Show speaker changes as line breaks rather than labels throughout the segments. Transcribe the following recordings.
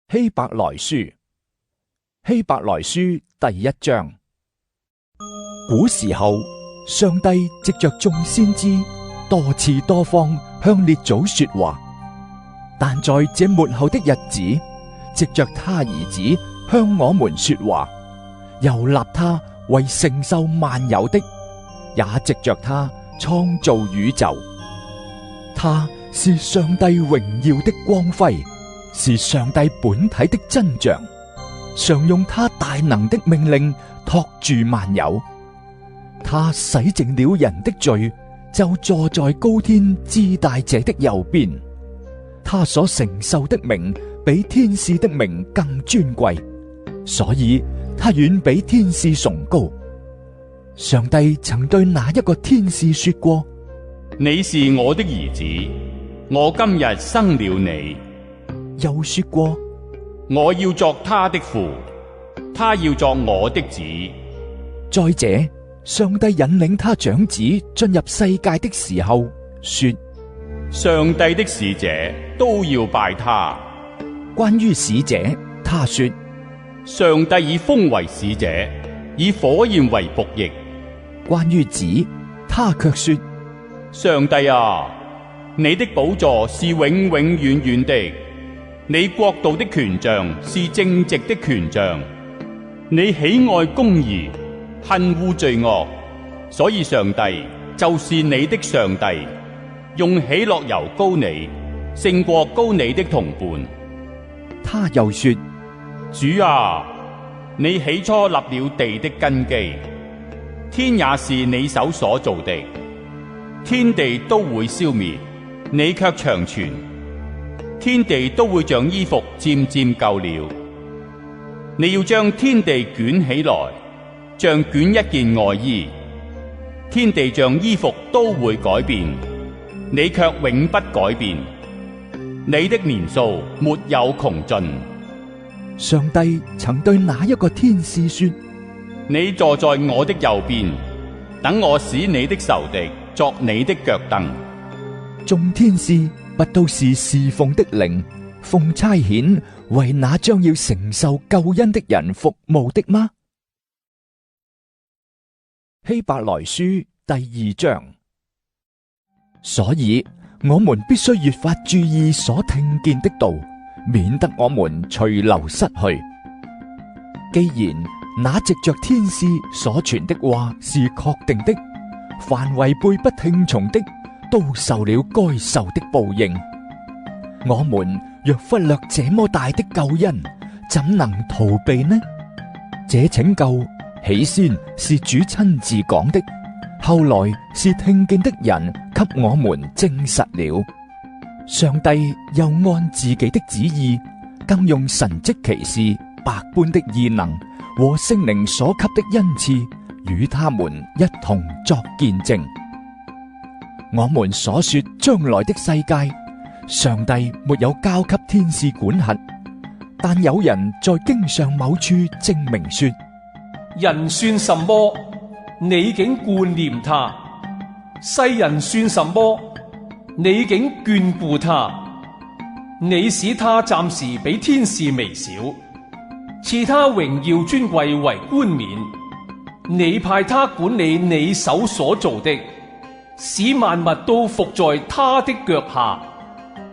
希伯來書，希伯來書第1章。古時候，上帝藉着眾先知多次多方向列祖說話，但在這末後的日子，藉着他兒子向我們說話，又立他為承受萬有的，也藉着他創造宇宙。他是上帝榮耀的光輝，是上帝本體的真像，常用他大能的命令托住萬有。他洗淨了人的罪，就坐在高天至大者的右邊。他所承受的名比天使的名更尊貴，所以他遠比天使崇高。上帝曾對哪一個天使說過：
你是我的兒子，我今日生了你。
又說過：
我要作他的父，他要作我的子。
再者，上帝引領他長子進入世界的時候，說：
上帝的使者都要拜他。
關於使者，他說：
上帝以風為使者，以火焰為僕役。
關於子，他卻說：
上帝啊，你的寶座是永永遠遠的，你國度的權杖是正直的權杖，你喜愛公義，恨惡罪惡，所以上帝就是你的上帝，用喜樂油膏你，勝過膏你的同伴。
他又說：
主啊，你起初立了地的根基，天也是你手所造的，天地都會消滅，你卻長存。天地都會像衣服漸漸舊了，你要將天地捲起來，像捲一件外衣。天地像衣服都會改變，你卻永不改變。你的年數沒有窮盡。
上帝曾對哪一個天使說：
你坐在我的右邊，等我使你的仇敵作你的腳凳。
眾天使不都是侍奉的靈，奉差遣為那將要承受救恩的人服務的嗎？希伯來書第2章。所以我們必須越發注意所聽見的道，免得我們隨流失去。既然那藉着天使所傳的話是確定的，凡違背不聽從的，都受了該受的報應。我們若忽略這麼大的救恩，怎能逃避呢？這拯救起先是主親自講的，後來是聽見的人給我們證實了。上帝又按自己的旨意，更用神蹟奇事、百般的異能和聖靈所給的恩賜，與他們一同作見證。我們所說將來的世界，上帝沒有交給天使管轄，但有人在經上某處證明說：
人算什麼，你竟顧念他；世人算什麼，你竟眷顧他。你使他暫時比天使微小，賜他榮耀尊貴為冠冕。你派他管理你手所造的，使萬物都服在他的腳下。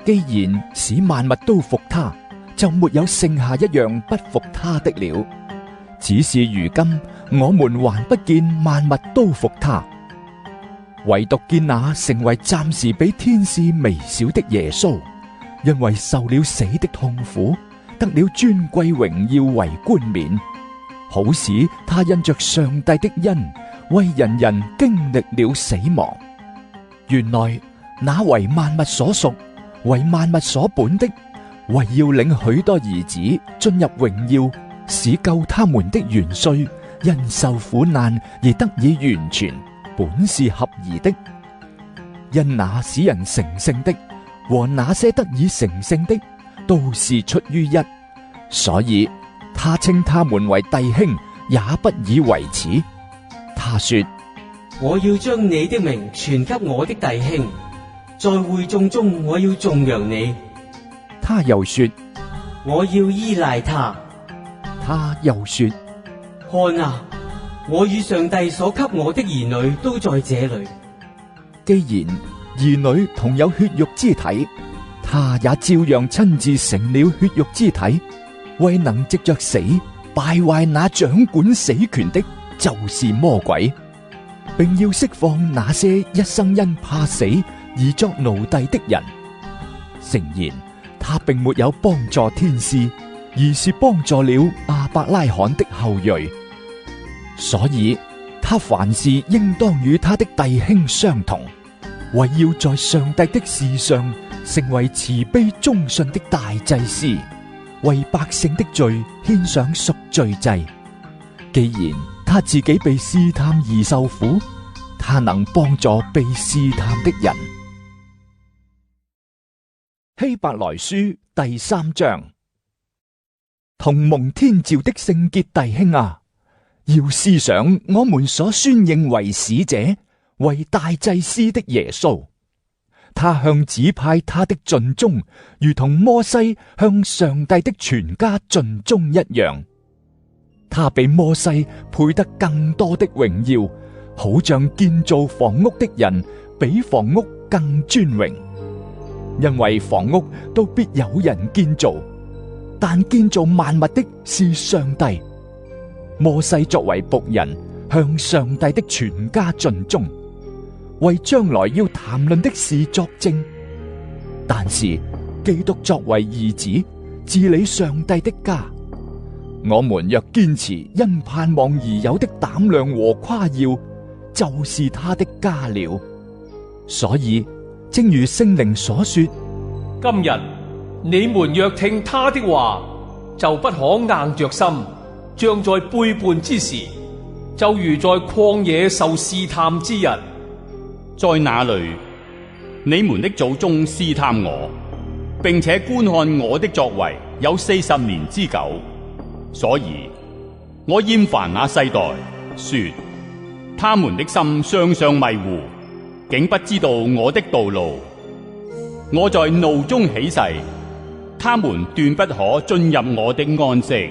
既然使萬物都服他，就沒有剩下一樣不服他的了。只是如今我們還不見萬物都服他，唯獨見那成為暫時比天使微小的耶穌，因為受了死的痛苦，得了尊貴榮耀為冠冕，好使他因着上帝的恩，為人人經歷了死亡。原來那為萬物所屬，為萬物所本的，為要領許多兒子進入榮耀，使救他們的元帥因受苦難而得以完全，本是合宜的。因那使人成聖的和那些得以成聖的，都是出於一，所以他稱他們為弟兄，也不以為恥。他說：
我要將你的名傳給我的弟兄，在會眾中我要頌揚你。
他又說：
我要依賴他。
他又說：
看啊，我與上帝所給我的兒女都在這裏。
既然兒女同有血肉之體，他也照樣親自成了血肉之體，為能藉着死敗壞那掌管死權的，就是魔鬼，並要釋放那些一生因怕死而作奴隸的人。誠然，他並沒有幫助天使，而是幫助了亞伯拉罕的後裔。所以他凡事應當與他的弟兄相同，為要在上帝的事上成為慈悲忠信的大祭司，為百姓的罪獻上贖罪祭。既然他自己被試探而受苦，他能幫助被試探的人。希伯來書第3章。同蒙天召的聖潔弟兄啊，要思想我們所宣認為使者、為大祭司的耶穌。他向指派他的盡忠，如同摩西向上帝的全家盡忠一樣。他比摩西配得更多的榮耀，好像建造房屋的人比房屋更尊榮。因為房屋都必有人建造，但建造萬物的是上帝。摩西作為僕人，向上帝的全家盡忠，為將來要談論的事作證。但是基督作為兒子，治理上帝的家。我們若堅持因盼望而有的膽量和誇耀，就是他的家了。所以正如聖靈所說，
今日你們若聽他的話，就不可硬着心，像在背叛之時，就如在曠野受試探之日。
在那裏，你們的祖宗試探我，並且觀看我的作為有40年之久，所以我厭煩那世代，說他們的心常常迷糊，竟不知道我的道路。我在怒中起誓，他們斷不可進入我的安息。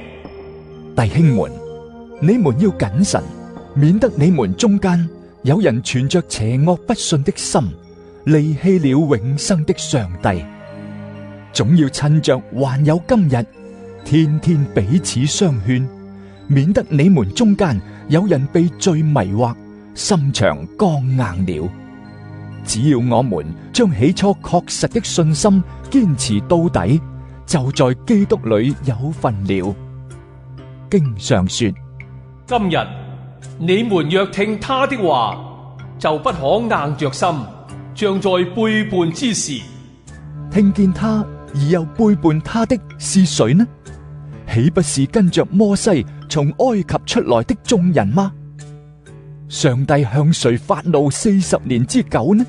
弟兄們，你們要謹慎，免得你們中間有人存着邪惡不信的心，離棄了永生的上帝。總要趁着還有今日，天天彼此相勸，免得你們中間有人被罪迷惑，心腸剛硬了。只要我們將起初確實的信心堅持到底，就在基督裏有份了。經上說：
今日你們若聽他的話，就不可硬着心，像在背叛之時。
聽見他而又背叛他的是誰呢？豈不是跟着摩西從埃及出來的眾人嗎？上帝向誰發怒40年之久呢？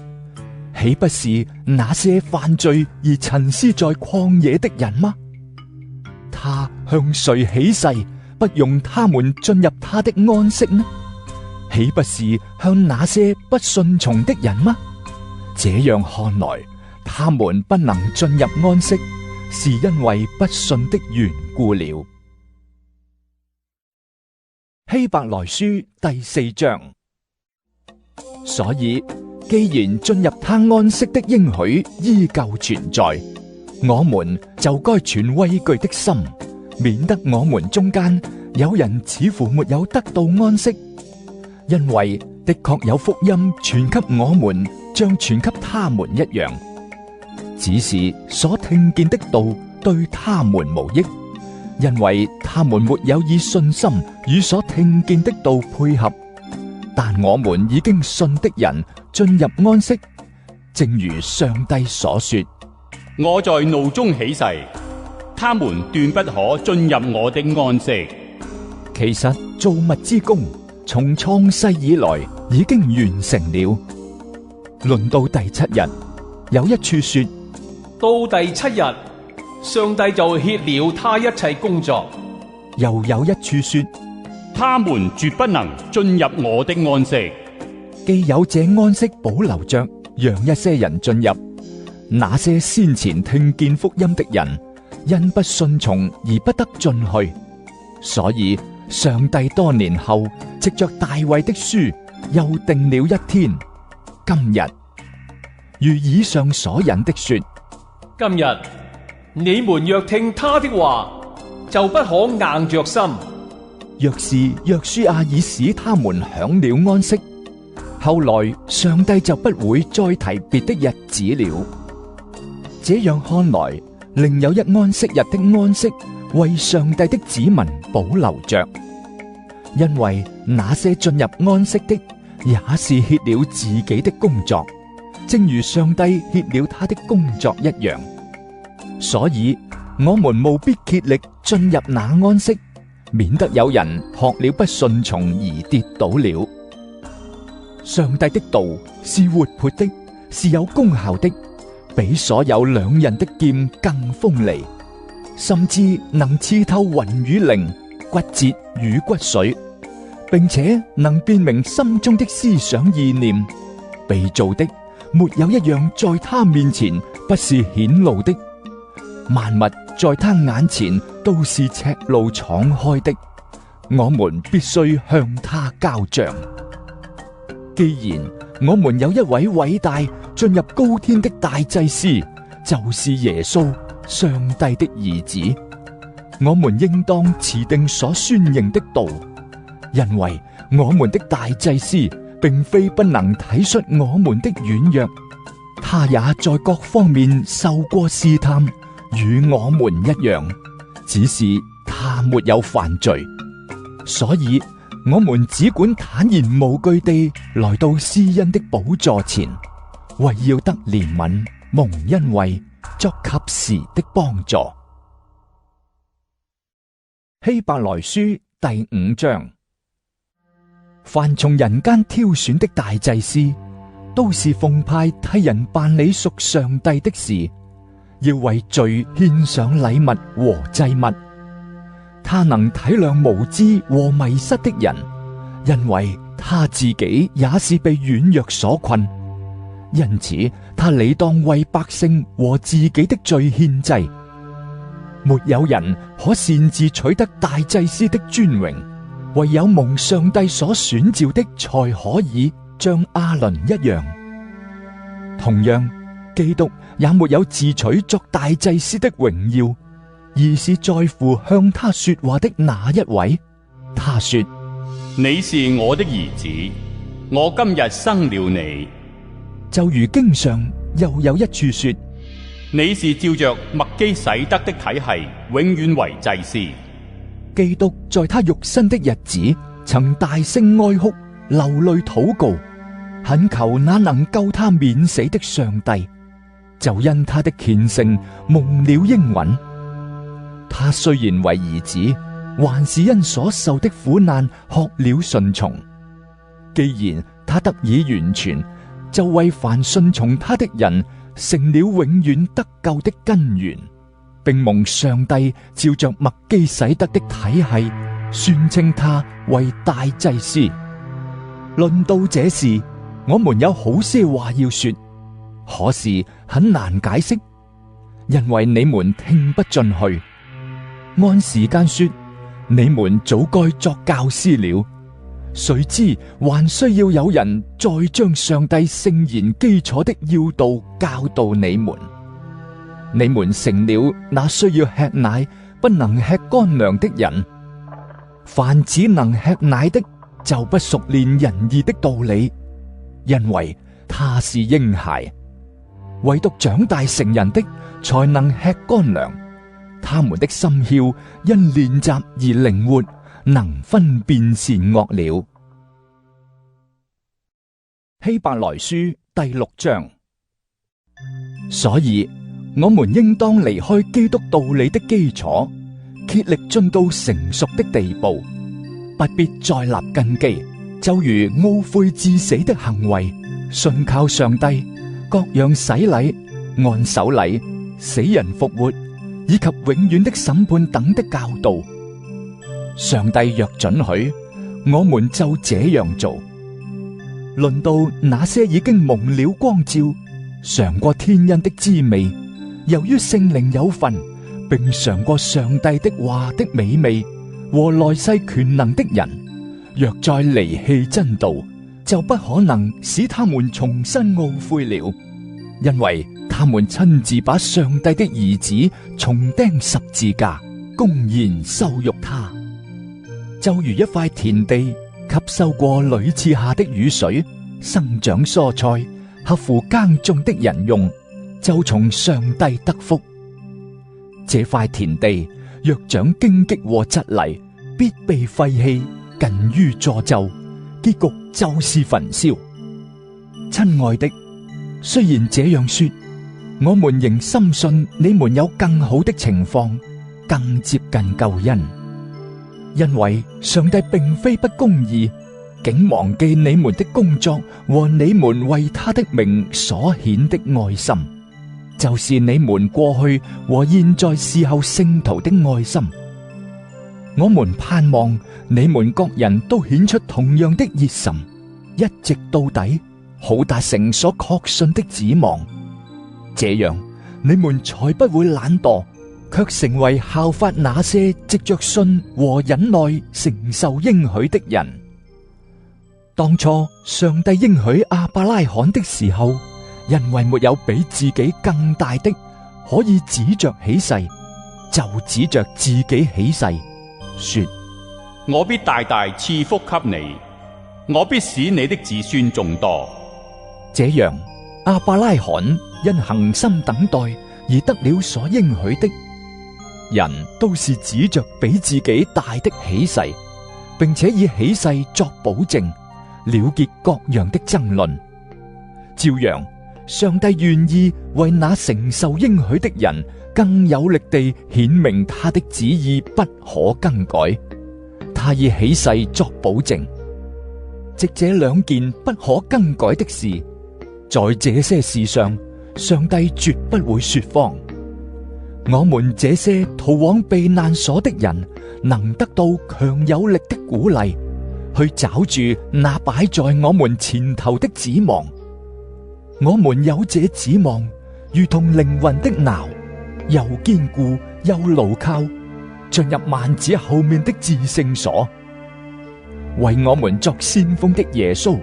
豈不是那些犯罪而沉思在曠野的人嗎？他向誰起誓不容他們進入他的安息呢？豈不是向那些不順從的人嗎？這樣看來，他們不能進入安息，是因為不信的緣故了。希伯來書第4章。所以既然進入他安息的應許依舊存在，我們就該存畏懼的心，免得我們中間有人似乎沒有得到安息。因為的確有福音傳給我們，像傳給他們一樣，只是所聽見的道對他們無益，因為他們沒有以信心與所聽見的道配合。但我們已經信的人進入安息，正如上帝所說：
我在怒中起誓，他們斷不可進入我的安息。
其實造物之功從創世以來已經完成了。論到第7日，有一處說：
到第7日，上帝就歇了他一切工作。
又有一處說：
他們絕不能進入我的安息。
既有這安息保留着，讓一些人進入，那些先前聽見福音的人，因不順從而不得進去。所以上帝多年後藉着大衛的書又定了一天，今日，如以上所引的說：
今日你們若聽他的話，就不可硬着心。
若是約書亞已使他們享了安息，後來上帝就不會再提別的日子了。這樣看來，另有一安息日的安息為上帝的子民保留着，因為那些進入安息的也是歇了自己的工作，正如上帝歇了他的工作一樣。所以我們務必竭力進入那安息，免得有人學了不順從而跌倒了。上帝的道是活潑的，是有功效的，比所有兩刃的劍更鋒利，甚至能刺透魂與靈、骨節與骨髓，並且能辨明心中的思想意念。被造的沒有一樣在他面前不是顯露的，萬物在他眼前都是赤露敞開的，我們必須向他交賬。既然我們有一位偉大進入高天的大祭司，就是耶穌，上帝的兒子，我們應當持定所宣認的道，因為我們的大祭司並非不能體恤我們的軟弱，他也在各方面受過試探，與我們一樣，只是他沒有犯罪，所以我們只管坦然無懼地來到施恩的寶座前，為要得憐憫、蒙恩惠、作及時的幫助。希伯來書第5章。凡從人間挑選的大祭司，都是奉派替人辦理屬上帝的事，要為罪獻上禮物和祭物。他能體諒無知和迷失的人，因為他自己也是被軟弱所困，因此他理當為百姓和自己的罪獻祭。沒有人可擅自取得大祭司的尊榮，唯有蒙上帝所選召的才可以，像亞倫一樣。同樣，基督也沒有自取作大祭司的榮耀，而是在乎向他說話的那一位。他說：
你是我的兒子，我今日生了你。
就如經上又有一處說：
你是照着麥基洗德的體系，永遠為祭司。
基督在他肉身的日子，曾大聲哀哭，流淚禱告，懇求那能救他免死的上帝，就因他的虔誠蒙了應允。他雖然為兒子，還是因所受的苦難學了順從。既然他得以完全，就為凡順從他的人成了永遠得救的根源，並蒙上帝照着麥基洗德的體系宣稱他為大祭司。論到這事，我們有好些話要說，可是很難解釋，因為你們聽不進去。按時間說，你們早該作教師了，誰知還需要有人再將上帝聖言基礎的要道教導你們。你們成了那需要吃奶不能吃乾糧的人。凡只能吃奶的，就不熟練仁義的道理，因為他是嬰孩。唯獨長大成人的，才能吃乾糧。他們的心竅因練習而靈活，能分辨善惡了。希伯來書第6章。所以我們應當離開基督道理的基礎，竭力進到成熟的地步，不必再立根基。就如懊悔致死的行為，信靠上帝，各樣洗禮、按手禮、死人復活，以及永遠的審判等的教導。上帝若准許，我們就這樣做。論到那些已經蒙了光照、嘗過天恩的滋味，由於聖靈有份，並嘗過上帝的話的美味和來世權能的人，若再離棄真道，就不可能使他們重新懊悔了，因為他們親自把上帝的兒子重釘十字架，公然羞辱他。就如一塊田地吸收過屢次下的雨水，生長蔬菜，合乎耕種的人用，就從上帝得福。這塊田地若長荊棘和蒺藜，必被廢棄，近於詛咒，結局就是焚燒。親愛的，雖然這樣說，我們仍深信你們有更好的情況，更接近救恩。因為上帝並非不公義，竟忘記你們的工作和你們為他的名所顯的愛心，就是你們過去和現在侍候聖徒的愛心。我們盼望你們各人都顯出同樣的熱忱，一直到底，好達成所確信的指望。這樣你們才不會懶惰，卻成為效法那些藉着信和忍耐承受應許的人。當初上帝應許亞伯拉罕的時候，因為沒有比自己更大的可以指着起誓，就指着自己起誓，說：
我必大大賜福給你，我必使你的子孫眾多。
這樣亞伯拉罕因恒心等待而得了所應許的。人都是指着比自己大的起誓，並且以起誓作保證，了結各樣的爭論。照樣，上帝願意為那承受應許的人更有力地顯明他的旨意不可更改。他以起誓作保證，藉這兩件不可更改的事，在這些事上，上帝絕不會說謊。我們這些逃往避難所的人，能得到強有力的鼓勵，去抓住那擺在我們前頭的指望。我們有這指望，如同靈魂的錨，又堅固又牢靠，進入幔子後面的至聖所。為我們作先鋒的耶穌，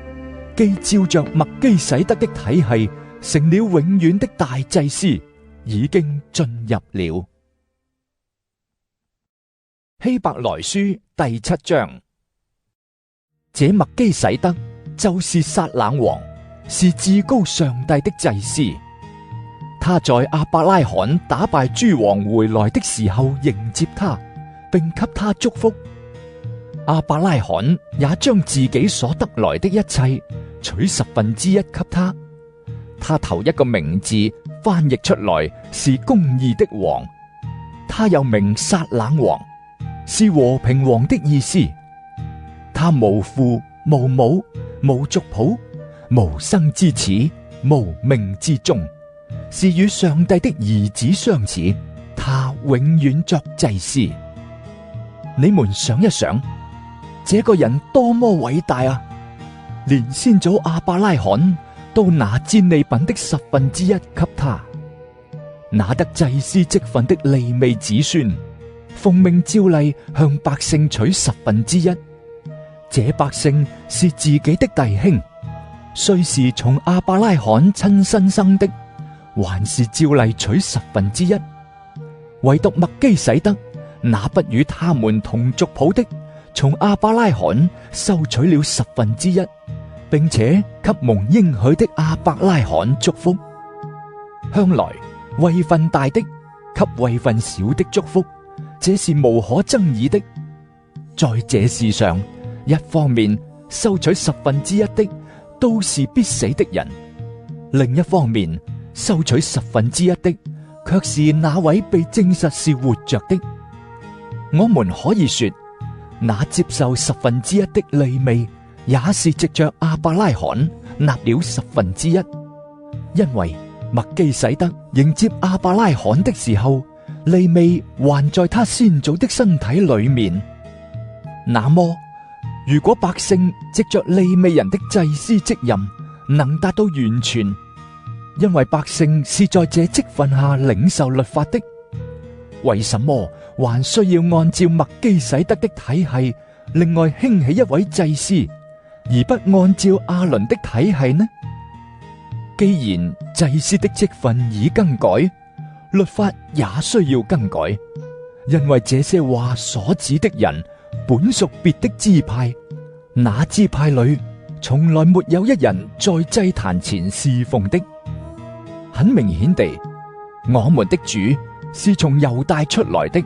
既照着麥基洗德的體系，成了永遠的大祭司，已經進入了。希伯來書第7章。這麥基洗德就是撒冷王，是至高上帝的祭司。他在亞伯拉罕打敗諸王回來的時候迎接他，並給他祝福。亞伯拉罕也將自己所得來的一切取1/10給他。他頭一個名字翻譯出來是公義的王，他又名撒冷王，是和平王的意思。他無父無母無族譜，無生之始無命之終，是與上帝的兒子相似。他永遠作祭司。你們想一想，這個人多麼偉大啊！連先祖亞伯拉罕都拿戰利品的1/10給他，拿得祭司職分的利未子孫，奉命照例向百姓取1/10。這百姓是自己的弟兄，雖是從亞伯拉罕親身生的，還是照例取1/10。唯獨麥基洗德，那不與他們同族譜的，從亞伯拉罕收取了1/10，並且給蒙應許的亞伯拉罕祝福。向來位分大的給位分小的祝福，這是無可爭議的。在這事上，一方面收取1/10的都是必死的人，另一方面收取1/10的卻是那位被證實是活着的。我們可以說，那接受1/10的利未，也是藉着亞伯拉罕納了1/10，因為麥基洗德迎接亞伯拉罕的時候，利未還在他先祖的身體裏面。那麼，如果百姓藉着利未人的祭司職任能達到完全，因為百姓是在這職分下領受律法的，為什麼還需要按照麥基洗德的體系，另外興起一位祭司，而不按照亞倫的體系呢？既然祭司的職分已更改，律法也需要更改，因為這些話所指的人本屬別的支派，那支派裏從來沒有一人在祭壇前侍奉的。很明顯地，我們的主是從猶大出來的，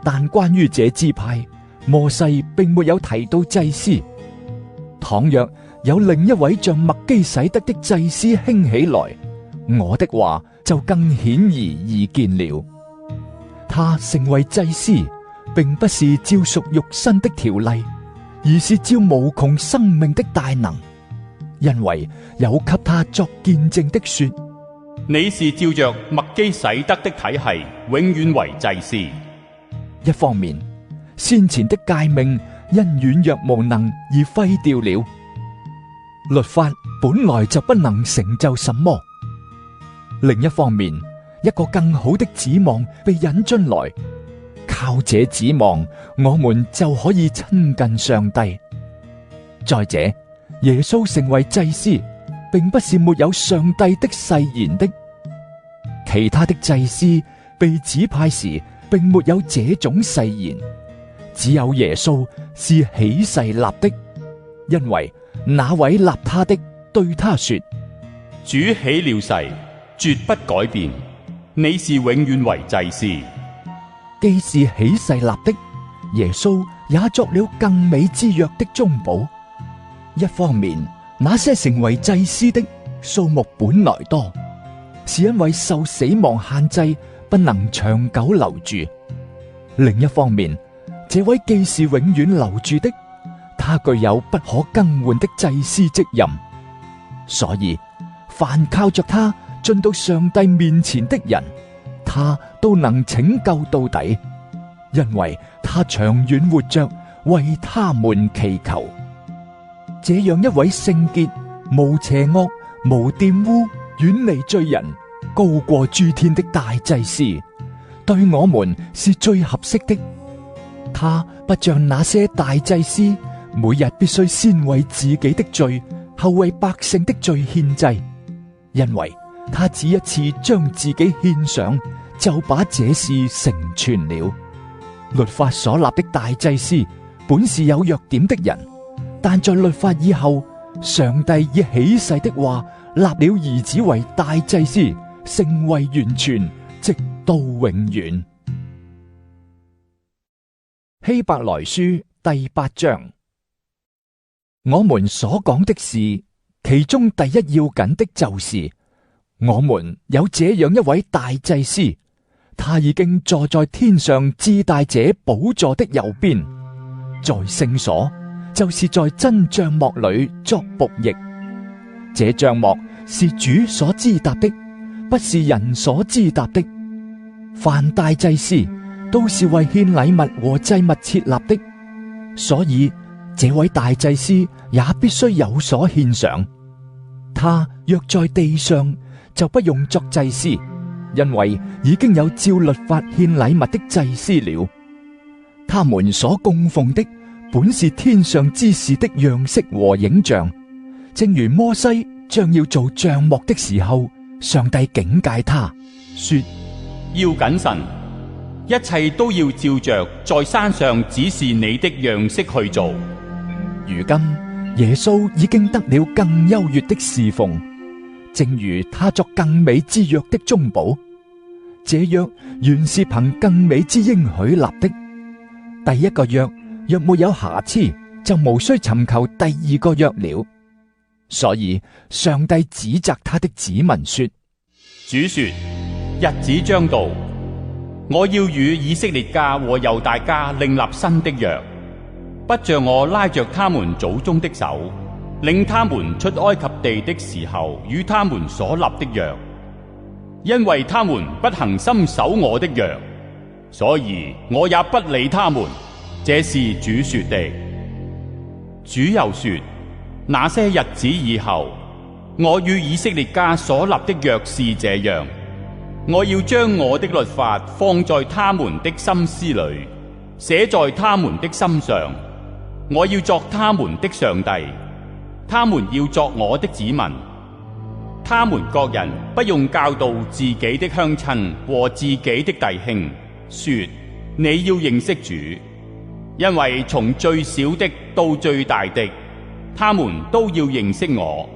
但關於這支派，摩西並沒有提到祭司。倘若有另一位像麥基洗德的祭司興起來，我的話就更顯而易見了。他成為祭司，並不是照屬肉身的條例，而是照無窮生命的大能，因為有給他作見證的說：
你是照着麥基洗德的體系，永遠為祭司。
一方面，先前的誡命因軟弱無能而廢掉了，律法本來就不能成就什麼；另一方面，一個更好的指望被引進來，靠這指望，我們就可以親近上帝。再者，耶穌成為祭司，並不是沒有上帝的誓言的。其他的祭司被指派時，並沒有這種誓言，只有耶穌是起誓立的，因為那位立他的對他說：
主起了誓，絕不改變，你是永遠為祭司。
既是起誓立的，耶穌也作了更美之約的中保。一方面，那些成為祭司的數目本來多，是因為受死亡限制，不能長久留住；另一方面，這位既是永遠留住的，他具有不可更換的祭司職任，所以凡靠着他進到上帝面前的人，他都能拯救到底，因為他長遠活着為他們祈求。這樣一位聖潔、無邪惡、無玷污、遠離罪人、高過諸天的大祭司，對我們是最合適的。他不像那些大祭司，每日必須先為自己的罪，後為百姓的罪獻祭，因為他只一次將自己獻上，就把這事成全了。律法所立的大祭司本是有弱點的人，但在律法以後，上帝以起誓的話立了兒子為大祭司，成為完全，直到永遠。希伯來書第8章，我們所講的事，其中第一要緊的就是，我們有這樣一位大祭司，他已經坐在天上至大者寶座的右邊，在聖所，就是在真帳幕裏作僕役。這帳幕是主所支搭的，不是人所支搭的。凡大祭司都是為獻禮物和祭物設立的，所以這位大祭司也必須有所獻上。他若在地上，就不用作祭司，因為已經有照律法獻禮物的祭司了。他們所供奉的本是天上之事的樣式和影像，正如摩西將要做帳幕的時候，上帝警戒他說：
要謹慎，一切都要照着在山上指示你的樣式去做。
如今耶穌已經得了更優越的侍奉，正如他作更美之約的中保。這約原是憑更美之應許立的。第一個約若沒有瑕疵，就無需尋求第二個約了。所以上帝指責他的子民說：
主說，日子將到，我要與以色列家和猶大家另立新的約，不像我拉着他們祖宗的手，領他們出埃及地的時候與他們所立的約，因為他們不恒心守我的約，所以我也不理他們。這是主說的。主又說，那些日子以後，我與以色列家所立的約是這樣：我要將我的律法放在他們的心思裏，寫在他們的心上。我要作他們的上帝，他們要作我的子民。他們各人不用教導自己的鄉親和自己的弟兄，說：你要認識主，因為從最小的到最大的，他們都要認識我。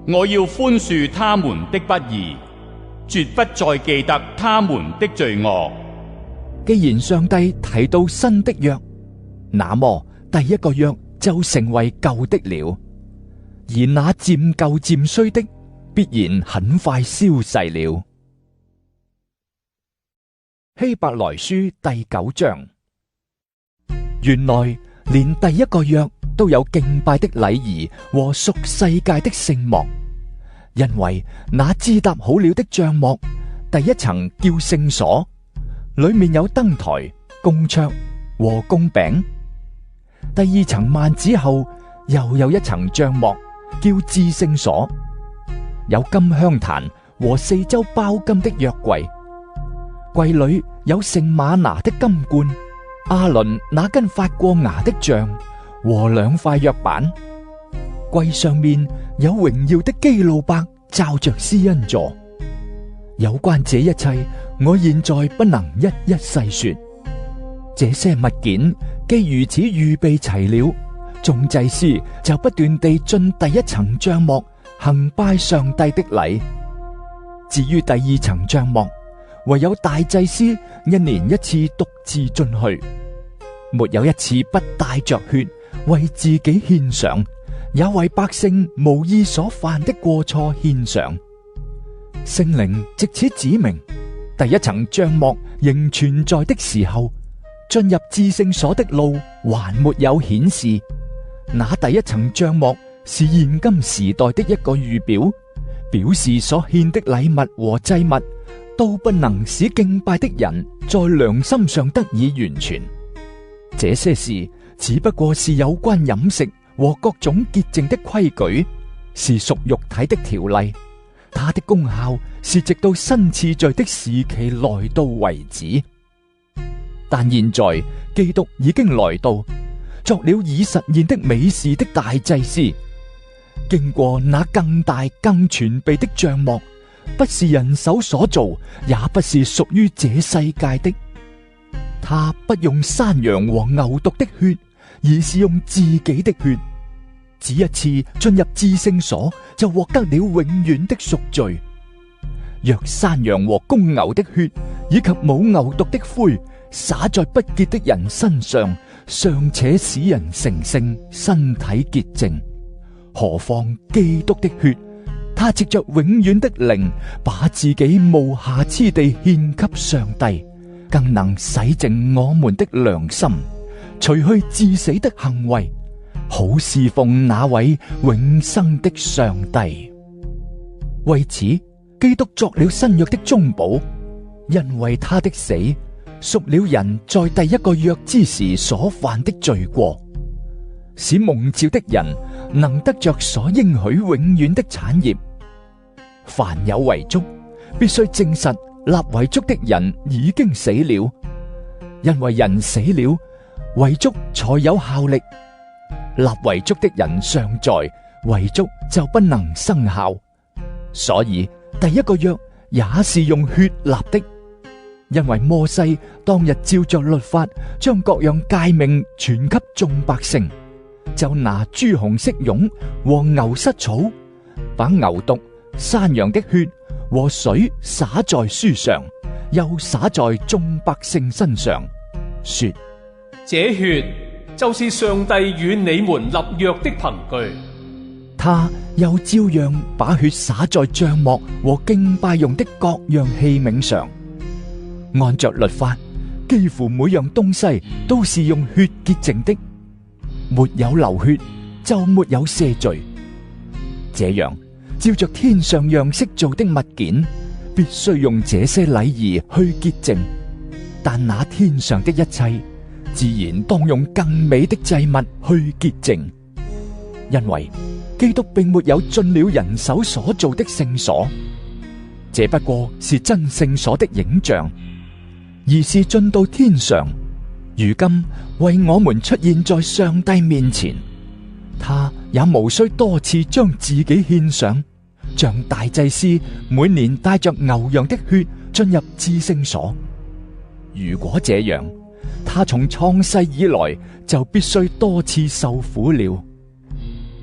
我要寬恕他們的不義，絕不再記得他們的罪惡。
既然上帝提到新的約，那麼第一個約就成為舊的了，而那漸舊漸衰的，必然很快消逝了。希伯來書第9章。原來連第一個約都有敬拜的禮儀和屬世界的聖幕，因為那支搭好了的帳幕，第一層叫聖所，裏面有燈台、供桌和供餅；第二層幔子後又有一層帳幕，叫至聖所，有金香壇和四周包金的約櫃，櫃裏有盛嗎哪的金罐，亞倫那根發過芽的杖和2塊約版。櫃上面有榮耀的基路伯罩着施恩座。有關這一切，我現在不能一一細說。這些物件既如此預備齊了，眾祭司就不斷地進第一層帳幕行拜上帝的禮。至於第二層帳幕，唯有大祭司1年1次獨自進去，沒有一次不帶着血為自己獻上，也為百姓無意所犯的過錯獻上。聖靈藉此指明，第一層帳幕仍存在的時候，進入至聖所的路還沒有顯示。那第一層帳幕是現今時代的一個預表，表示所獻的禮物和祭物都不能使敬拜的人在良心上得以完全。這些事只不過是有關飲食和各種潔淨的規矩，是屬肉體的條例。它的功效是直到新次序的時期來到為止。但現在基督已經來到，作了已實現的美事的大祭司，經過那更大更全備的帳幕，不是人手所造，也不是屬於這世界的。他不用山羊和牛犢的血，而是用自己的血，只一次進入至聖所，就獲得了永遠的贖罪。若山羊和公牛的血以及母牛犢的灰灑在不潔的人身上，尚且使人成聖，身體潔淨，何況基督的血？他藉着永遠的靈，把自己無瑕疵地獻給上帝，更能洗淨我們的良心，除去致死的行為，好侍奉那位永生的上帝。為此，基督作了新約的中保，因為他的死贖了人在第一個約之時所犯的罪過，使蒙召的人能得着所應許永遠的產業。凡有遺囑，必須證實立遺囑的人已經死了，因為人死了，遺囑才有效力。立遺囑的人尚在，遺囑就不能生效。所以第一個約也是用血立的，因為摩西當日照着律法將各樣誡命傳給眾百姓，就拿朱紅色絨和牛膝草，把牛犢、山羊的血和水灑在書上，又灑在眾百姓身上，說：
這血就是上帝與你們立約的憑據。
他又照樣把血灑在帳幕和敬拜用的各樣器皿上。按着律法，幾乎每樣東西都是用血潔淨的，沒有流血就沒有赦罪。這樣，照着天上樣式做的物件，必須用這些禮儀去潔淨，但那天上的一切，自然當用更美的祭物去潔淨，因為基督並沒有進了人手所造的聖所，這不過是真聖所的影像，而是進到天上，如今為我們出現在上帝面前。他也無需多次將自己獻上，像大祭司每年帶着牛羊的血進入至聖所。如果這樣，他從創世以來就必須多次受苦了。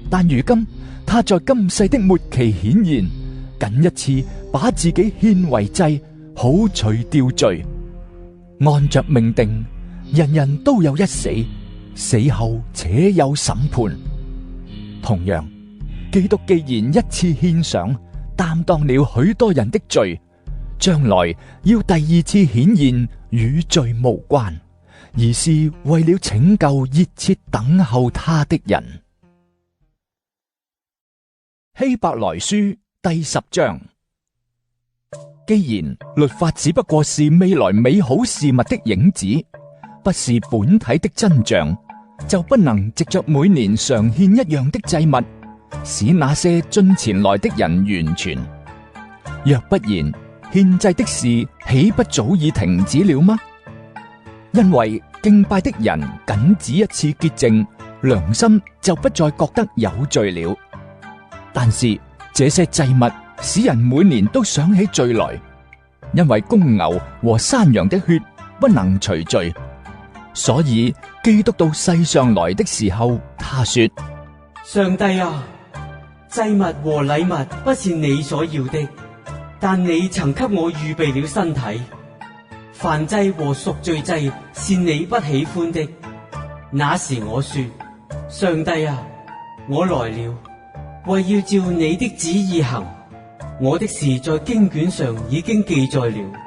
但如今他在今世的末期顯現，僅一次把自己獻為祭，好除掉罪。按着命定，人人都有一死，死後且有審判。同樣，基督既然一次獻上，擔當了許多人的罪，將來要第二次顯現，與罪無關，而是為了拯救熱切等候他的人。希伯來書第10章。既然律法只不過是未來美好事物的影子，不是本體的真像，就不能藉着每年常獻一樣的祭物，使那些進前來的人完全。若不然，獻祭的事豈不早已停止了嗎？因為敬拜的人僅只一次潔淨，良心就不再覺得有罪了。但是這些祭物使人每年都想起罪來，因為公牛和山羊的血不能除罪。所以基督到世上來的時候，他說：
上帝啊，祭物和禮物不是你所要的，但你曾給我預備了身體。燔祭和贖罪祭是你不喜歡的。那時我說：上帝啊，我來了，為要照你的旨意行。我的事在經卷上已經記載了。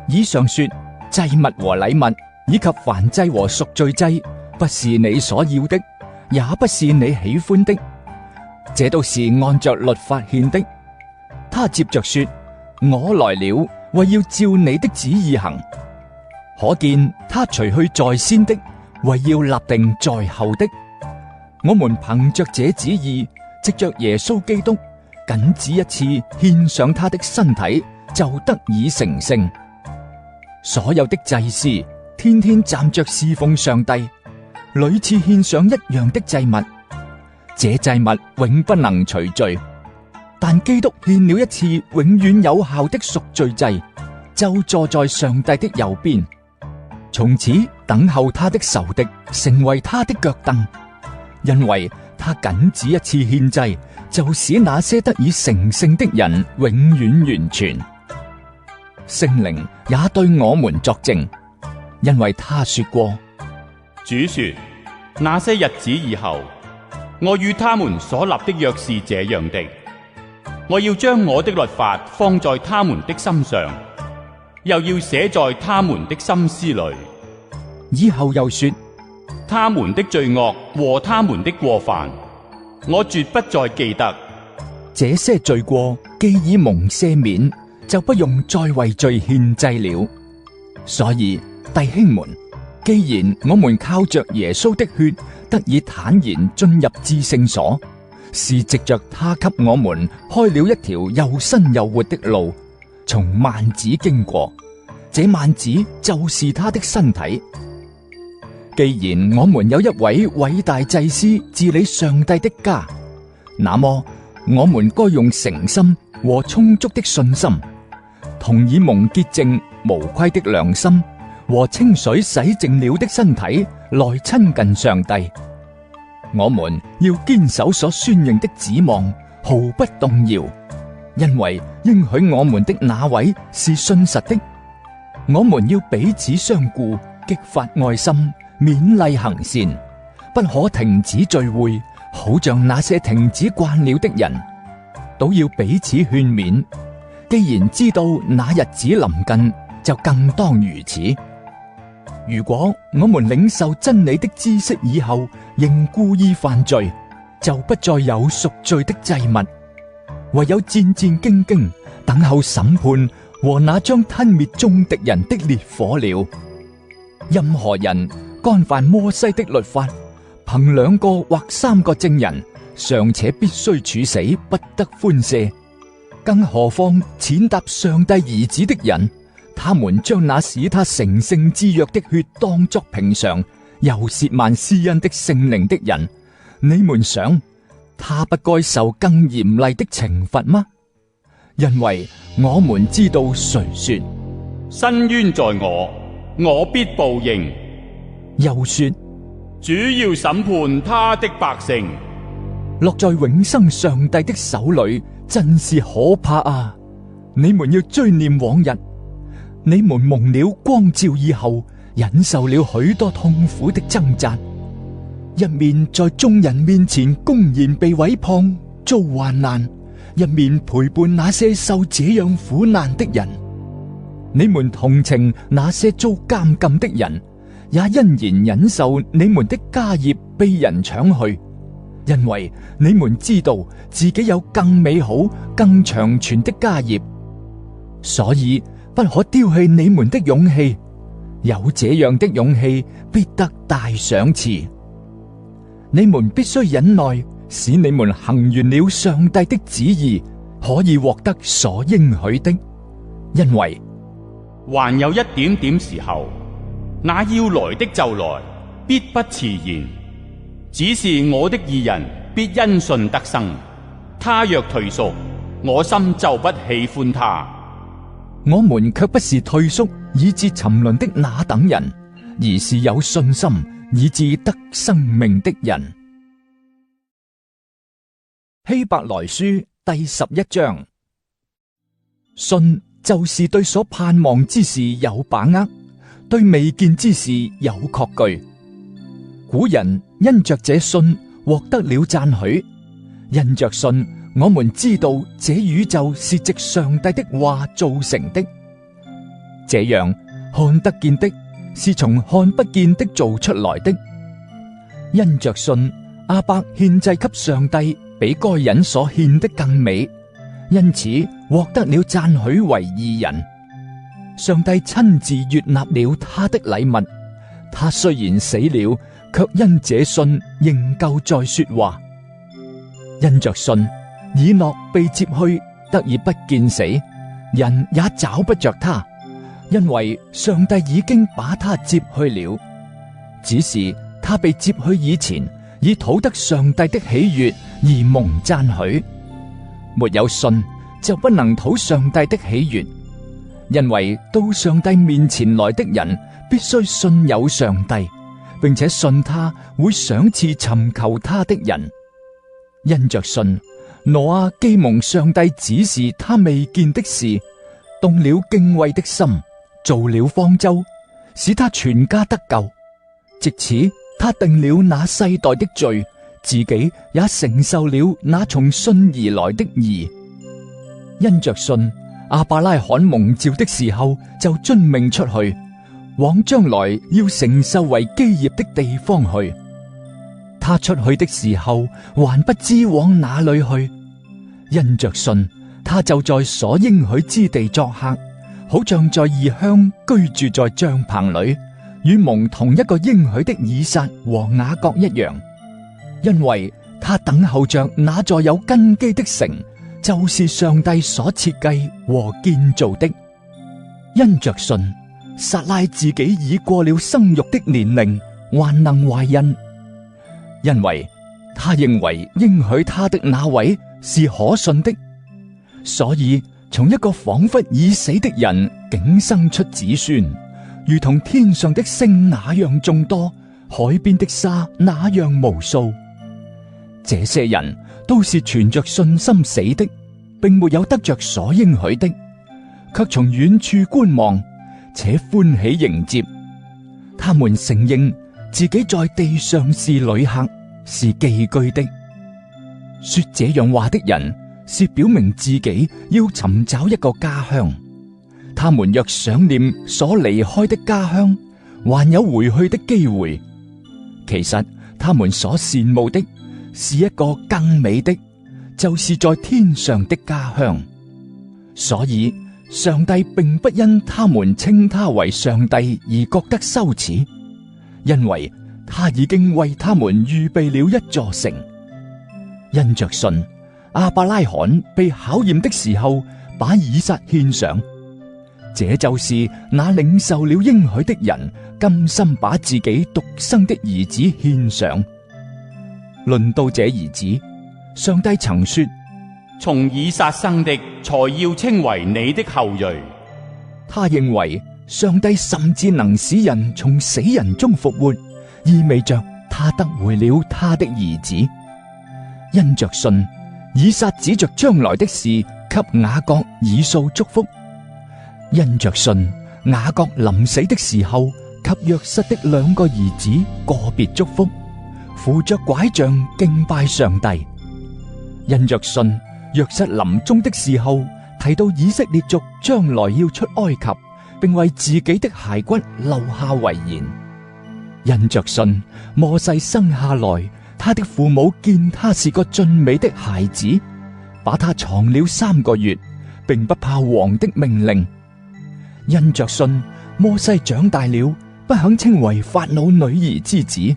以上說，祭物和禮物以及燔祭和贖罪祭不是你所要的，也不是你喜歡的，這都是按着律法獻的。他接着說：我來了，為要照你的旨意行。可見他除去在先的，為要立定在後的。我們憑着這旨意，藉着耶穌基督，僅只一次獻上他的身體，就得以成聖。所有的祭司天天站着侍奉上帝，屢次獻上一樣的祭物，這祭物永不能除罪。但基督獻了一次永遠有效的贖罪祭，就坐在上帝的右邊，從此等候他的仇敵成為他的腳凳，因為他僅只一次獻祭，就使那些得以成聖的人永遠完全。聖靈也對我們作證，因為他說過：
主說，那些日子以後，我與他們所立的約是這樣的，我要將我的律法放在他們的心上，又要寫在他們的心思裏。
以後又說，
他們的罪惡和他們的過犯，我絕不再記得。
這些罪過既已蒙赦免，就不用再為罪獻祭了。所以弟兄們，既然我們靠着耶穌的血得以坦然進入至聖所，是藉着他給我們開了一條又新又活的路，從幔子經過，這幔子就是他的身體。既然我們有一位偉大祭司治理上帝的家，那麼我們該用誠心和充足的信心，同以蒙潔淨無虧的良心和清水洗淨了的身體來親近上帝。我們要堅守所宣認的指望，毫不動搖，因為應許我們的那位是信實的。我們要彼此相顧，激發愛心，勉勵行善，不可停止聚會，好像那些停止慣了的人，都要彼此勸勉。既然知道那日子臨近，就更當如此。如果我們領受真理的知識以後，仍故意犯罪，就不再有贖罪的祭物，唯有戰戰兢兢等候審判和那將吞滅眾敵人的烈火了。任何人干犯摩西的律法，憑2個或3個證人，尚且必須處死，不得寬赦。更何況踐踏上帝兒子的人，他們將那使他成聖之約的血當作平常，又褻慢施恩的聖靈的人，你們想他不該受更嚴厲的懲罰嗎？因為我們知道誰說
伸冤在我，我必報應。
又說
主要審判他的百姓。
落在永生上帝的手裏，真是可怕啊！你們要追念往日，你們蒙了光照以後，忍受了許多痛苦的掙扎，一面在眾人面前公然被毀謗、遭患難，一面陪伴那些受這樣苦難的人。你們同情那些遭監禁的人，也欣然忍受你們的家業被人搶去，因為你們知道自己有更美好、更長存的家業，所以不可丟棄你們的勇氣。有這樣的勇氣，必得大賞賜。你們必須忍耐，使你們行完了上帝的旨意，可以獲得所應許的。因為
還有一點點時候，那要來的就來，必不遲延。只是我的義人必因信得生。他若退縮，我心就不喜歡他。
我們卻不是退縮以致沉淪的那等人，而是有信心以致得生命的人。希伯來書第11章。信就是對所盼望之事有把握，對未見之事有確據。古人因着這信獲得了讚許，因着信我們知道這宇宙是藉上帝的話造成的。這樣看得見的是從看不見的造出來的。因着信，亞伯獻祭給上帝，比該人所獻的更美，因此獲得了讚許為義人。上帝親自悅納了他的禮物，他雖然死了，卻因這信仍舊在說話。因着信，以諾被接去，得以不見死，人也找不着他，因為上帝已經把他接去了。只是他被接去以前，以討得上帝的喜悅而蒙讚許。沒有信，就不能討上帝的喜悅，因為到上帝面前來的人，必須信有上帝，並且信他會賞賜尋求他的人。因着信，挪亞既蒙上帝指示他未見的事，動了敬畏的心，造了方舟，使他全家得救。藉此，他定了那世代的罪，自己也承受了那從信而來的義。因着信，亞伯拉罕蒙召的時候，就遵命出去，往將來要承受為基業的地方去。他出去的時候，還不知往哪裏去。因着信，他就在所應許之地作客，好像在異鄉居住在帳棚裏，與蒙同一個應許的以撒和雅各一樣。因為他等候着那座有根基的城，就是上帝所設計和建造的。因着信，撒拉自己已過了生育的年齡，還能懷孕，因為他認為應許他的那位是可信的，所以從一個仿佛已死的人竟生出子孫，如同天上的星那樣眾多，海邊的沙那樣無數。這些人都是存着信心死的，並沒有得着所應許的，卻從遠處觀望，且歡喜迎接。他們承認自己在地上是旅客，是寄居的。說這樣話的人，是表明自己要尋找一個家鄉。他們若想念所離開的家鄉，還有回去的機會，其實他們所羨慕的是一個更美的，就是在天上的家鄉。所以上帝並不因他們稱他為上帝而覺得羞恥，因為他已經為他們預備了一座城。因着信，亞伯拉罕被考驗的時候，把以撒獻上。這就是那領受了應許的人，甘心把自己獨生的兒子獻上。論到這兒子，上帝曾說：
從以撒生的，才要稱為你的後裔。
他認為上帝甚至能使人從死人中復活，意味着他得回了他的兒子。因着信，以撒指着將來的事給雅各、以掃祝福。因着信，雅各臨死的時候給約瑟的兩個兒子個別祝福，扶着拐杖敬拜上帝。因着信，約瑟臨終的時候提到以色列族將來要出埃及，並為自己的骸骨留下遺言。因着信，摩西生下來，他的父母見他是個俊美的孩子，把他藏了3個月，並不怕王的命令。因着信，摩西長大了，不肯稱為法老女兒之子，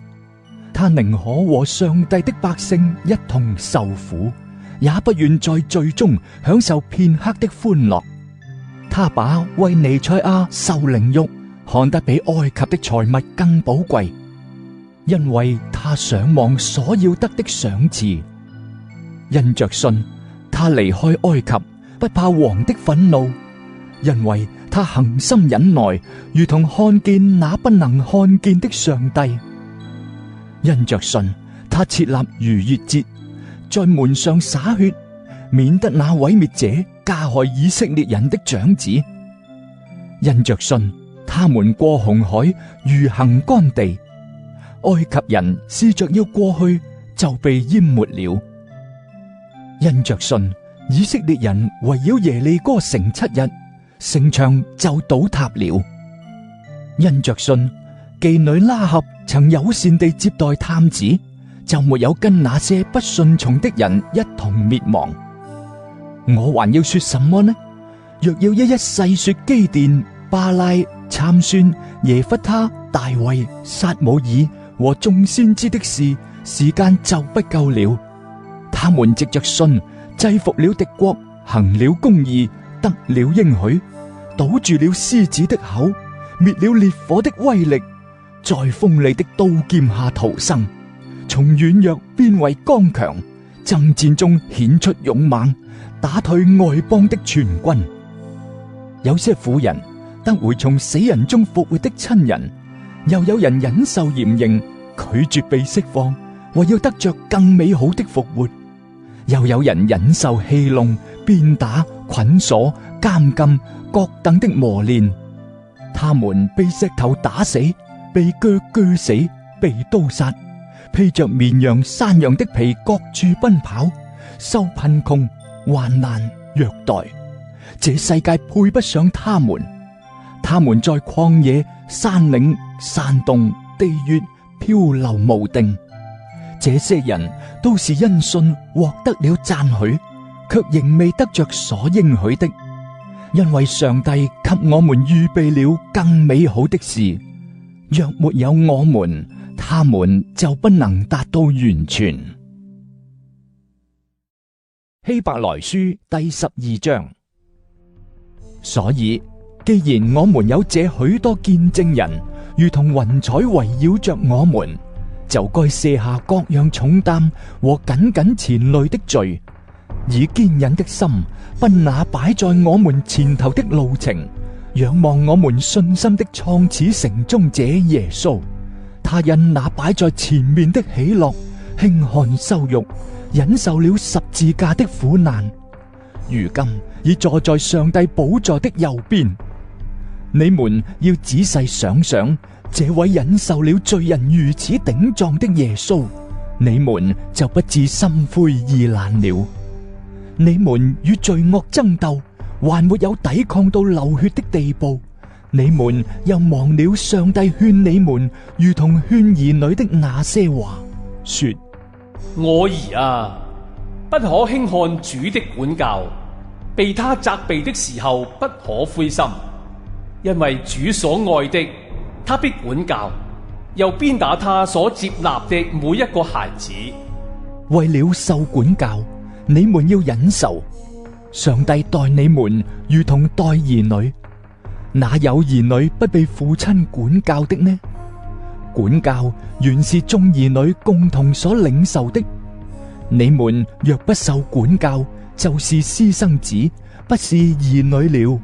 他寧可和上帝的百姓一同受苦，也不願在罪中享受片刻的歡樂。他把為彌賽亞受凌辱看得比埃及的財物更寶貴，因為他想望所要得的賞賜。因着信，他離開埃及，不怕王的憤怒，因為他恒心忍耐，如同看見那不能看見的上帝。因着信，他設立逾越節，在門上灑血，免得那毀滅者加害以色列人的長子。因着信，他們過紅海，如行乾地。埃及人試着要過去，就被淹沒了。因着信，以色列人圍繞耶利哥城7日，城牆就倒塌了。因着信，妓女拉合曾友善地接待探子，就沒有跟那些不順從的人一同滅亡。我還要說什麼呢？若要一一細說基甸、巴拉、參孫、耶弗他、大衛、撒母耳和眾先知的事，時間就不夠了。他們藉着信制服了敵國，行了公義，得了應許，堵住了獅子的口，滅了烈火的威力，在鋒利的刀劍下逃生，從軟弱變為剛強，爭戰中顯出勇猛，打退外邦的全軍。有些婦人得回從死人中復活的親人，又有人忍受嚴刑，拒絕被釋放，為要得着更美好的復活。又有人忍受戲弄、鞭打、捆鎖、監禁各等的磨練，他們被石頭打死，被鋸死，被刀殺，披着綿羊、山羊的皮各處奔跑，受貧窮、患難、虐待。這世界配不上他們。他們在曠野、山嶺、山洞、地穴漂流無定。這些人都是因信獲得了讚許，卻仍未得着所應許的，因為上帝給我們預備了更美好的事。若沒有我們，他們就不能達到完全。希伯來書第12章。所以，既然我們有這許多見證人，如同雲彩圍繞着我們，就該卸下各樣重擔和緊緊纏累的罪，以堅忍的心奔那擺在我們前頭的路程，仰望我們信心的創始成終者耶穌。他因那擺在前面的喜樂，輕看羞辱，忍受了十字架的苦難，如今已坐在上帝寶座的右邊。你們要仔細想想，這位忍受了罪人如此頂撞的耶穌，你們就不致心灰意冷了。你們與罪惡爭鬥，還沒有抵抗到流血的地步，你們又忘了上帝勸你們如同勸兒女的那些話，說：
我兒啊，不可輕看主的管教，被他責備的時候不可灰心，因為主所愛的，他必管教，又鞭打他所接納的每一個孩子。
為了受管教，你們要忍受。上帝待你們如同待兒女，哪有兒女不被父親管教的呢？管教原是眾兒女共同所領受的。你們若不受管教，就是私生子，不是兒女了。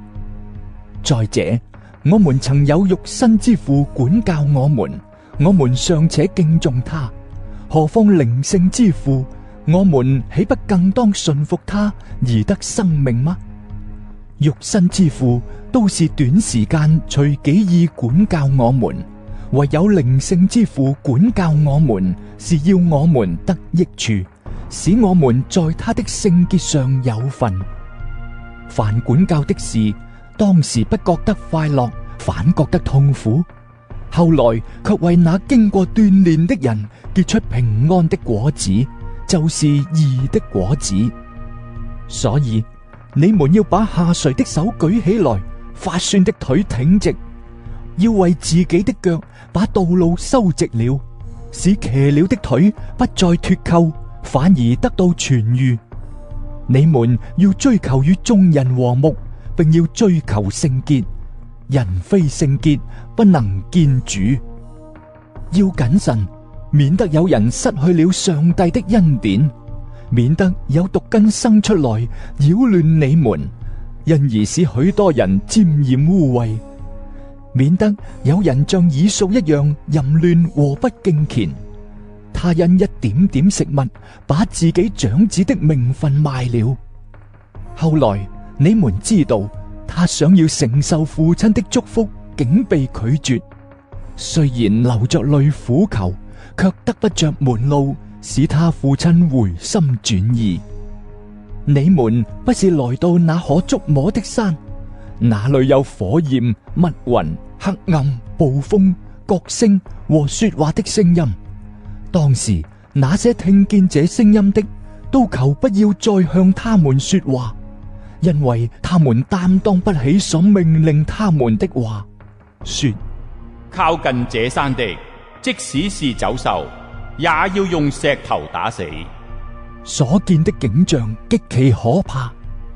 再者，我們曾有肉身之父管教我們尚且敬重他，何況靈性之父？我們豈不更當順服他而得生命嗎？肉身之父都是短時間隨己意管教我們，唯有靈性之父管教我們，是要我們得益處，使我們在他的聖潔上有份。凡管教的事，當時不覺得快樂，反覺得痛苦，後來卻為那經過鍛煉的人結出平安的果子，就是義的果子。所以你們要把下垂的手舉起來，發酸的腿挺直，要為自己的腳把道路修直了，使騎了的腿不再脫臼，反而得到痊癒。你們要追求與眾人和睦，並要追求聖潔。人非聖潔，不能見主。要謹慎，免得有人失去了上帝的恩典，免得有毒根生出來擾亂你們，因而使許多人沾染污穢；免得有人像以掃一樣淫亂和不敬虔，他因一點點食物，把自己長子的名分賣了。後來你們知道，他想要承受父親的祝福，竟被拒絕。雖然流着淚苦求，卻得不着門路，使他父親回心轉意。你們不是來到那可觸摸的山，那裏有火焰、密雲、黑暗、暴風、角聲和說話的聲音。當時那些聽見這聲音的，都求不要再向他們說話，因為他們擔當不起所命令他們的話，說：
靠近這山的，即使是走獸，也要用石頭打死。
所見的景象極其可怕，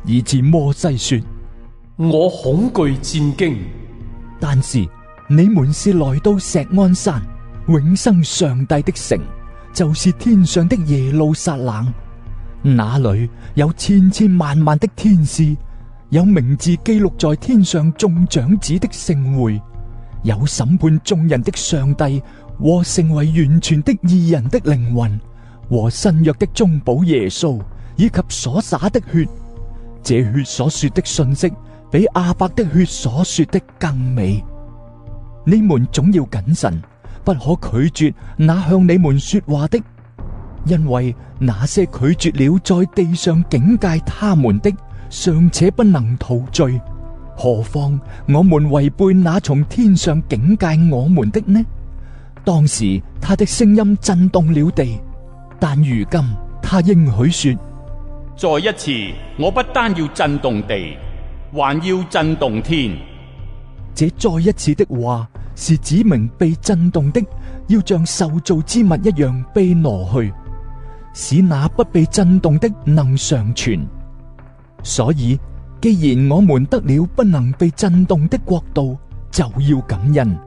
以致摩西說：
我恐懼戰驚。
但是你們是來到錫安山，永生上帝的城，就是天上的耶路撒冷。那裏有千千萬萬的天使，有名字記錄在天上眾長子的聖會，有審判眾人的上帝和成為完全的義人的靈魂，和新約的中保耶穌，以及所灑的血。這血所說的信息，比亞伯的血所說的更美。你們總要謹慎，不可拒絕那向你們說話的，因為那些拒絕了在地上警戒他們的，尚且不能逃罪，何況我們違背那從天上警戒我們的呢？當時他的聲音震動了地，但如今他應許說：
再一次，我不單要震動地，還要震動天。
這再一次的話，是指明被震動的要像受造之物一樣被挪去，使那不被震動的能常存。所以既然我們得了不能被震動的國度，就要感恩，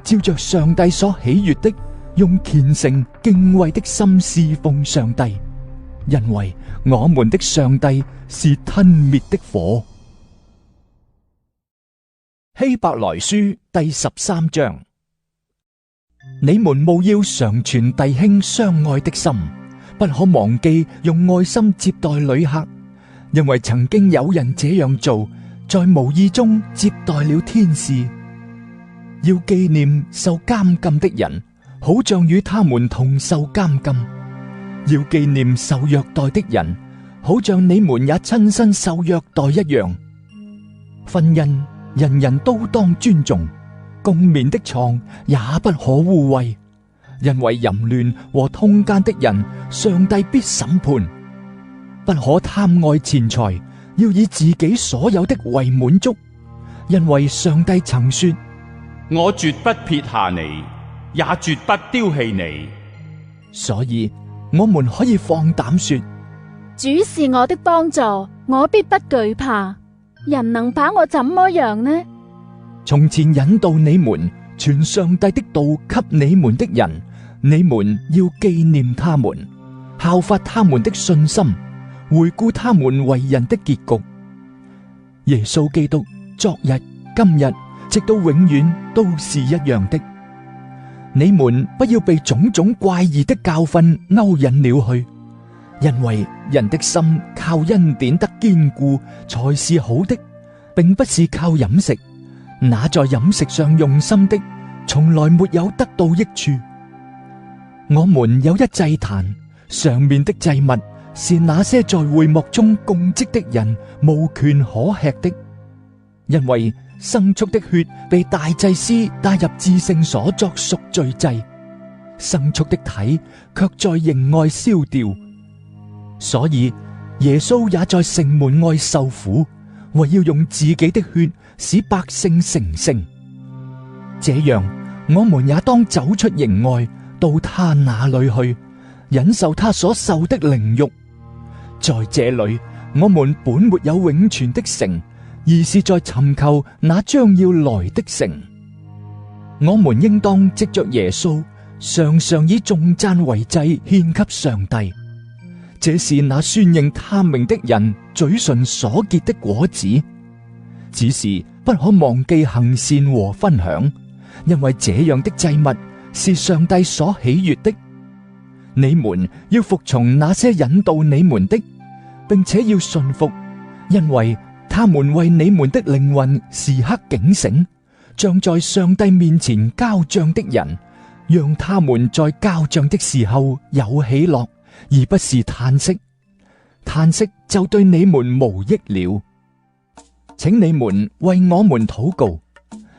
照着上帝所喜悅的，用虔誠敬畏的心侍奉上帝，因為我們的上帝是吞滅的火。希伯來書第13章，你們務要常存弟兄相愛的心，不可忘記用愛心接待旅客，因為曾經有人這樣做，在無意中接待了天使。要紀念受監禁的人，好像與他們同受監禁；要紀念受虐待的人，好像你們也親身受虐待一樣。婚姻人人都當尊重，共眠的床也不可污穢，因為淫亂和通姦的人，上帝必審判。不可貪愛錢財，要以自己所有的為滿足，因為上帝曾說：
我絕不撇下你，也絕不丟棄你。
所以我們可以放膽說：
主是我的幫助，我必不懼怕。人能把我怎麼樣呢？
從前引導你們傳上帝的道給你們的人，你們要紀念他們，效法他們的信心，回顧他們為人的結局。耶穌基督昨日、今日，直到永遠都是一樣的。你們不要被種種怪異的教訓勾引了去，因為人的心靠恩典得堅固才是好的，並不是靠飲食。那在飲食上用心的，從來沒有得到益處。我們有一祭壇，上面的祭物是那些在會幕中供職的人無權可吃的，因為牲畜的血被大祭司帶入至聖所作贖罪祭，牲畜的體卻在營外燒掉。所以耶穌也在城門外受苦，為要用自己的血使百姓成聖。這樣，我們也當走出營外，到他那裏去，忍受他所受的凌辱。在這裏，我們本沒有永存的城，而是在尋求那將要來的城。我們應當藉着耶穌，常常以頌讚為祭獻給上帝。這是那宣認他名的人嘴唇所結的果子。只是不可忘記行善和分享，因為這樣的祭物是上帝所喜悅的。你們要服從那些引導你們的，並且要順服，因為他們為你們的靈魂時刻警醒，像在上帝面前交賬的人，讓他們在交賬的時候有喜樂，而不是嘆息。嘆息就對你們無益了。請你們為我們禱告，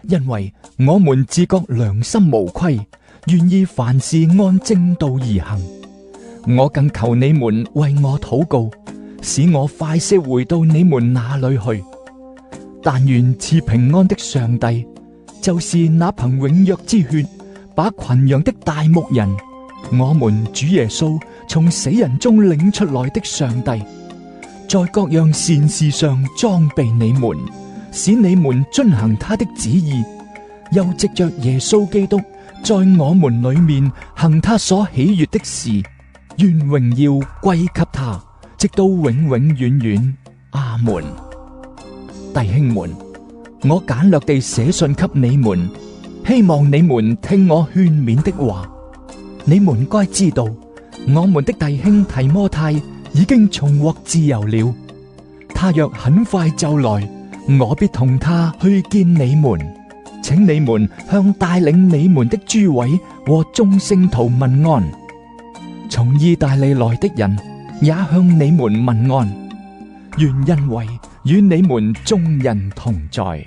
因為我們自覺良心無虧，願意凡事按正道而行。我更求你們為我禱告，使我快些回到你們那裏去。但願賜平安的上帝，就是那憑永約之血把群羊的大牧人，我們主耶穌從死人中領出來的上帝，在各樣善事上裝備你們，使你們遵行他的旨意，又藉着耶穌基督在我們裏面行他所喜悅的事，願榮耀歸給他，直到永永遠遠。阿門。弟兄們，我簡略地寫信給你們，希望你們聽我勸勉的話。你們該知道，我們的弟兄提摩太已經重獲自由了。他若很快就來，我必同他去見你們。請你們向帶領你們的諸位和眾聖徒問安。從意大利來的人也向你們問安。願恩惠與你們眾人同在。